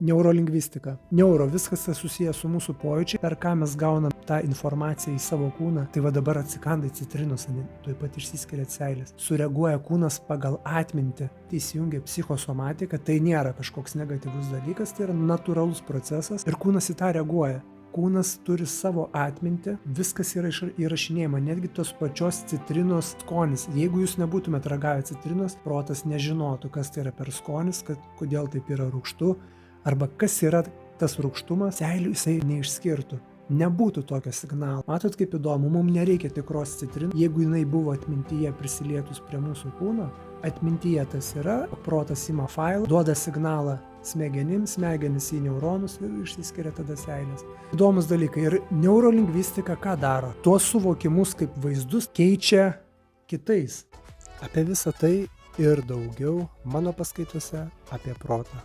Neurolingvistika. Neuro, viskas tas susijęs su mūsų pojūčiai, per ką mes gaunam tą informaciją į savo kūną. Tai va dabar atsikandai citrinos, tuoj pat išsiskiria seilės. Sureaguoja kūnas pagal atmintį. Tai įsijungia psichosomatika, tai nėra kažkoks negatyvus dalykas, tai yra natūralus procesas ir kūnas į tą reaguoja. Kūnas turi savo atmintį, viskas yra įrašinėjama, netgi tos pačios citrinos skonis. Jeigu jūs nebūtumėt ragavę citrinos, protas nežinotų, kas tai yra per skonis, kodėl taip yra rūgštu, arba kas yra tas rūgštumas, seilių jisai neišskirtų. Nebūtų tokio signalo. Matot, kaip įdomu, mums nereikia tikros citrinos. Jeigu jinai buvo atmintyje prisilietus prie mūsų kūno, atmintyje tas yra, protas ima failą, duoda signalą smegenims, smegenis į neuronus ir išsiskiria tada seilės. Įdomus dalykai. Ir neurolingvistika ką daro? Tuos suvokimus kaip vaizdus keičia kitais. Apie visą tai ir daugiau mano paskaitose apie protą.